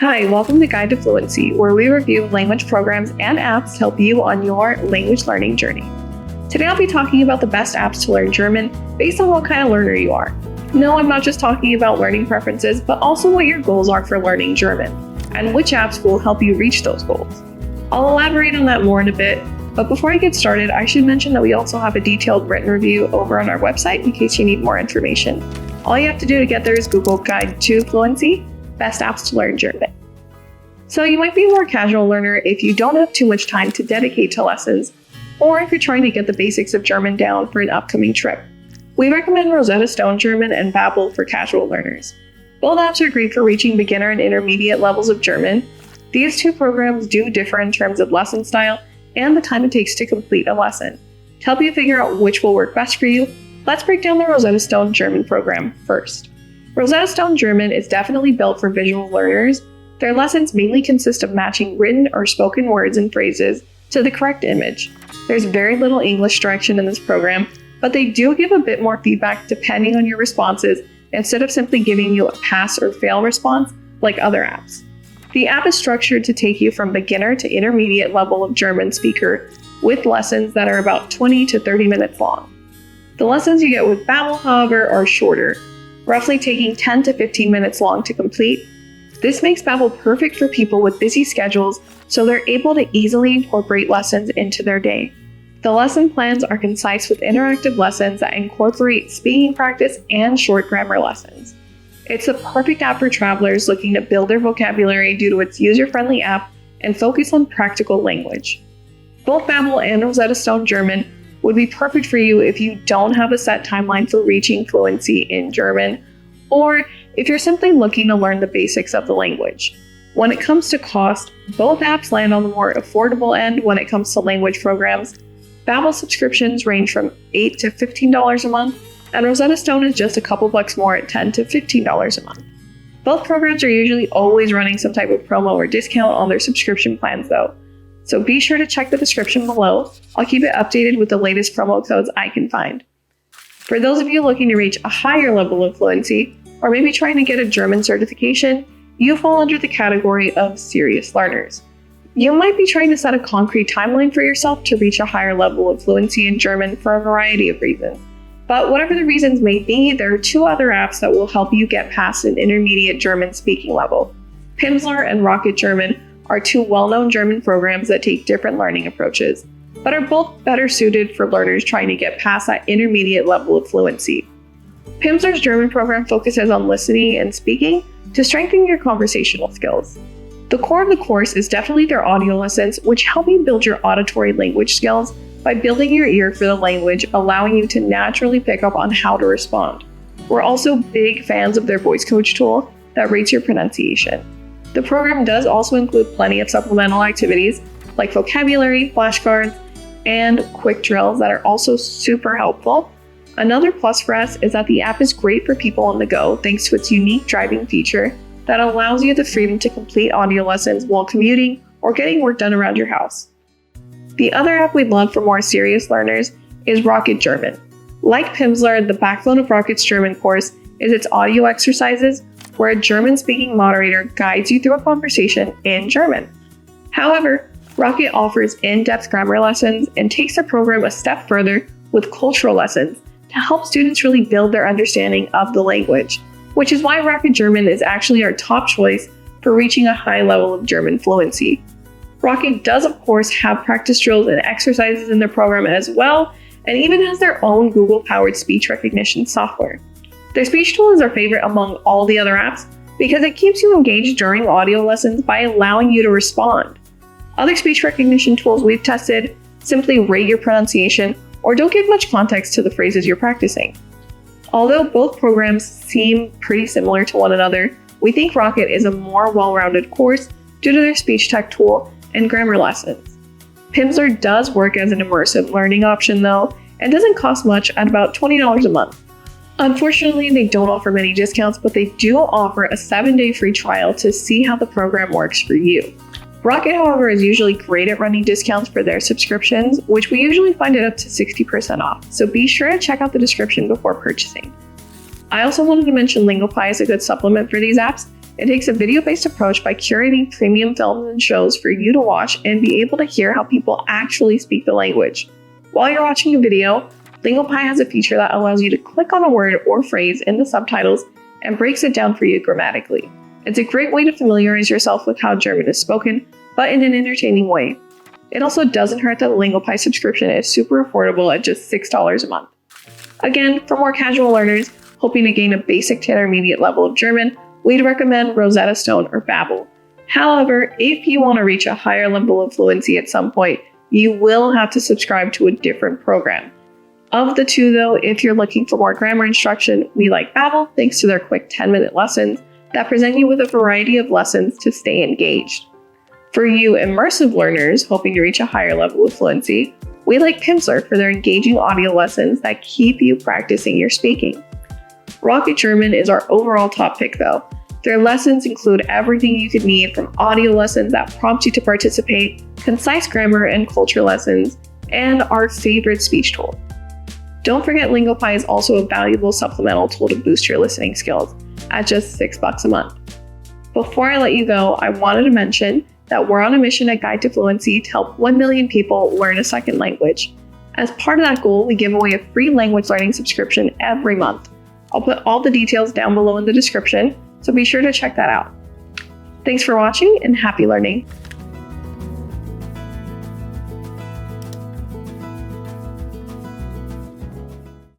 Hi, welcome to Guide to Fluency, where we review language programs and apps to help you on your language learning journey. Today I'll be talking about the best apps to learn German based on what kind of learner you are. No, I'm not just talking about learning preferences, but also what your goals are for learning German, and which apps will help you reach those goals. I'll elaborate on that more in a bit, but before I get started, I should mention that we also have a detailed written review over on our website in case you need more information. All you have to do to get there is Google Guide to Fluency, Best Apps to Learn German. So you might be a more casual learner if you don't have too much time to dedicate to lessons, or if you're trying to get the basics of German down for an upcoming trip. We recommend Rosetta Stone German and Babbel for casual learners. Both apps are great for reaching beginner and intermediate levels of German. These two programs do differ in terms of lesson style and the time it takes to complete a lesson. To help you figure out which will work best for you, let's break down the Rosetta Stone German program first. Rosetta Stone German is definitely built for visual learners. Their lessons mainly consist of matching written or spoken words and phrases to the correct image. There's very little English direction in this program, but they do give a bit more feedback depending on your responses instead of simply giving you a pass or fail response like other apps. The app is structured to take you from beginner to intermediate level of German speaker with lessons that are about 20 to 30 minutes long. The lessons you get with Babbel, however, are shorter, roughly taking 10 to 15 minutes long to complete. This makes Babbel perfect for people with busy schedules, so they're able to easily incorporate lessons into their day. The lesson plans are concise with interactive lessons that incorporate speaking practice and short grammar lessons. It's the perfect app for travelers looking to build their vocabulary due to its user-friendly app and focus on practical language. Both Babbel and Rosetta Stone German would be perfect for you if you don't have a set timeline for reaching fluency in German, or if you're simply looking to learn the basics of the language. When it comes to cost, both apps land on the more affordable end when it comes to language programs. Babbel subscriptions range from $8 to $15 a month, and Rosetta Stone is just a couple bucks more at $10 to $15 a month. Both programs are usually always running some type of promo or discount on their subscription plans though, so be sure to check the description below. I'll keep it updated with the latest promo codes I can find. For those of you looking to reach a higher level of fluency, or maybe trying to get a German certification, you fall under the category of serious learners. You might be trying to set a concrete timeline for yourself to reach a higher level of fluency in German for a variety of reasons. But whatever the reasons may be, there are two other apps that will help you get past an intermediate German speaking level. Pimsleur and Rocket German are two well-known German programs that take different learning approaches, but are both better suited for learners trying to get past that intermediate level of fluency. Pimsleur's German program focuses on listening and speaking to strengthen your conversational skills. The core of the course is definitely their audio lessons, which help you build your auditory language skills by building your ear for the language, allowing you to naturally pick up on how to respond. We're also big fans of their voice coach tool that rates your pronunciation. The program does also include plenty of supplemental activities like vocabulary, flashcards, and quick drills that are also super helpful. Another plus for us is that the app is great for people on the go thanks to its unique driving feature that allows you the freedom to complete audio lessons while commuting or getting work done around your house. The other app we'd love for more serious learners is Rocket German. Like Pimsleur, the backbone of Rocket's German course is its audio exercises, where a German-speaking moderator guides you through a conversation in German. However, Rocket offers in-depth grammar lessons and takes the program a step further with cultural lessons to help students really build their understanding of the language, which is why Rocket German is actually our top choice for reaching a high level of German fluency. Rocket does, of course, have practice drills and exercises in their program as well, and even has their own Google-powered speech recognition software. Their speech tool is our favorite among all the other apps because it keeps you engaged during audio lessons by allowing you to respond. Other speech recognition tools we've tested simply rate your pronunciation or don't give much context to the phrases you're practicing. Although both programs seem pretty similar to one another, we think Rocket is a more well-rounded course due to their speech tech tool and grammar lessons. Pimsleur does work as an immersive learning option though, and doesn't cost much at about $20 a month. Unfortunately, they don't offer many discounts, but they do offer a 7-day free trial to see how the program works for you. Rocket, however, is usually great at running discounts for their subscriptions, which we usually find it up to 60% off, so be sure to check out the description before purchasing. I also wanted to mention Lingopie is a good supplement for these apps, It takes a video-based approach by curating premium films and shows for you to watch and be able to hear how people actually speak the language. While you're watching a video, LinglePie has a feature that allows you to click on a word or phrase in the subtitles and breaks it down for you grammatically. It's a great way to familiarize yourself with how German is spoken, but in an entertaining way. It also doesn't hurt that the LinglePie subscription is super affordable at just $6 a month. Again, for more casual learners hoping to gain a basic to intermediate level of German, we'd recommend Rosetta Stone or Babbel. However, if you want to reach a higher level of fluency at some point, you will have to subscribe to a different program. Of the two though, if you're looking for more grammar instruction, we like Babbel thanks to their quick 10-minute lessons that present you with a variety of lessons to stay engaged. For you immersive learners hoping to reach a higher level of fluency, we like Pimsleur for their engaging audio lessons that keep you practicing your speaking. Rocket German is our overall top pick though. Their lessons include everything you could need from audio lessons that prompt you to participate, concise grammar and culture lessons, and our favorite speech tool. Don't forget LinglePie is also a valuable supplemental tool to boost your listening skills at just $6 a month. Before I let you go, I wanted to mention that we're on a mission at Guide to Fluency to help 1 million people learn a second language. As part of that goal, we give away a free language learning subscription every month. I'll put all the details down below in the description, so be sure to check that out. Thanks for watching and happy learning!